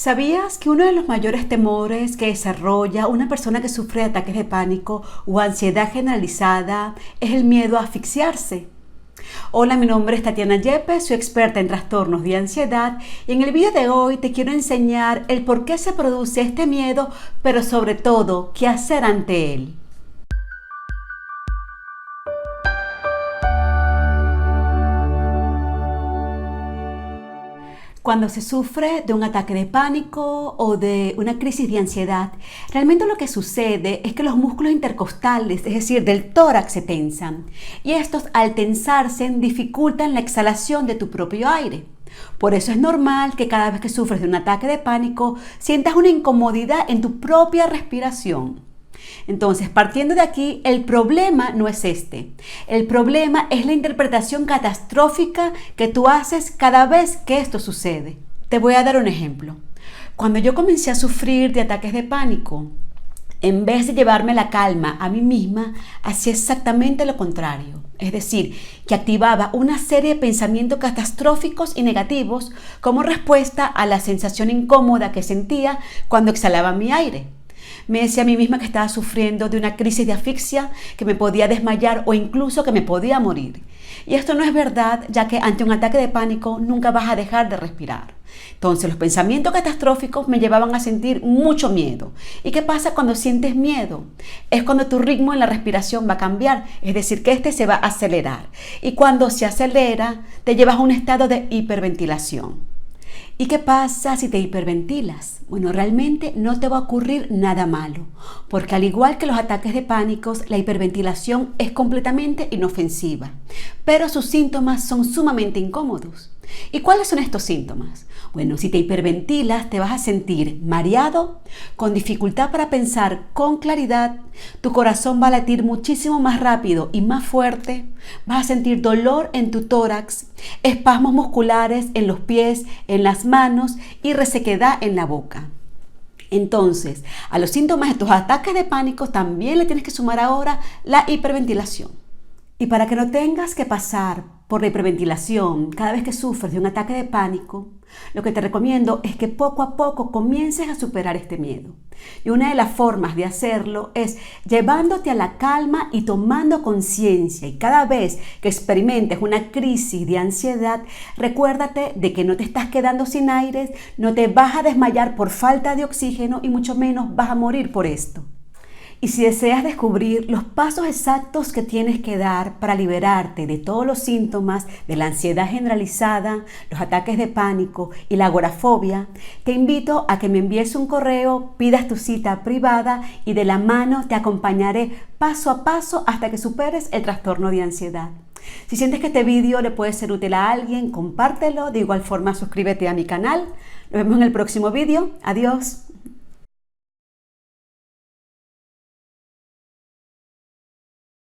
¿Sabías que uno de los mayores temores que desarrolla una persona que sufre de ataques de pánico o ansiedad generalizada es el miedo a asfixiarse? Hola, mi nombre es Tatiana Yepes, soy experta en trastornos de ansiedad y en el video de hoy te quiero enseñar el por qué se produce este miedo, pero sobre todo, qué hacer ante él. Cuando se sufre de un ataque de pánico o de una crisis de ansiedad, realmente lo que sucede es que los músculos intercostales, es decir, del tórax, se tensan. Y estos, al tensarse, dificultan la exhalación de tu propio aire. Por eso es normal que cada vez que sufres de un ataque de pánico, sientas una incomodidad en tu propia respiración. Entonces, partiendo de aquí, el problema no es este. El problema es la interpretación catastrófica que tú haces cada vez que esto sucede. Te voy a dar un ejemplo. Cuando yo comencé a sufrir de ataques de pánico, en vez de llevarme la calma a mí misma, hacía exactamente lo contrario. Es decir, que activaba una serie de pensamientos catastróficos y negativos como respuesta a la sensación incómoda que sentía cuando exhalaba mi aire. Me decía a mí misma que estaba sufriendo de una crisis de asfixia, que me podía desmayar o incluso que me podía morir. Y esto no es verdad, ya que ante un ataque de pánico nunca vas a dejar de respirar. Entonces los pensamientos catastróficos me llevaban a sentir mucho miedo. ¿Y qué pasa cuando sientes miedo? Es cuando tu ritmo en la respiración va a cambiar, es decir, que este se va a acelerar. Y cuando se acelera, te llevas a un estado de hiperventilación. ¿Y qué pasa si te hiperventilas? Bueno, realmente no te va a ocurrir nada malo, porque al igual que los ataques de pánico, la hiperventilación es completamente inofensiva, pero sus síntomas son sumamente incómodos. ¿Y cuáles son estos síntomas? Bueno, si te hiperventilas, te vas a sentir mareado, con dificultad para pensar con claridad, tu corazón va a latir muchísimo más rápido y más fuerte, vas a sentir dolor en tu tórax, espasmos musculares en los pies, en las manos y resequedad en la boca. Entonces, a los síntomas de tus ataques de pánico también le tienes que sumar ahora la hiperventilación. Y para que no tengas que pasar por la hiperventilación cada vez que sufres de un ataque de pánico, lo que te recomiendo es que poco a poco comiences a superar este miedo. Y una de las formas de hacerlo es llevándote a la calma y tomando conciencia. Y cada vez que experimentes una crisis de ansiedad, recuérdate de que no te estás quedando sin aire, no te vas a desmayar por falta de oxígeno y mucho menos vas a morir por esto. Y si deseas descubrir los pasos exactos que tienes que dar para liberarte de todos los síntomas de la ansiedad generalizada, los ataques de pánico y la agorafobia, te invito a que me envíes un correo, pidas tu cita privada y de la mano te acompañaré paso a paso hasta que superes el trastorno de ansiedad. Si sientes que este vídeo le puede ser útil a alguien, compártelo. De igual forma, suscríbete a mi canal. Nos vemos en el próximo vídeo. Adiós.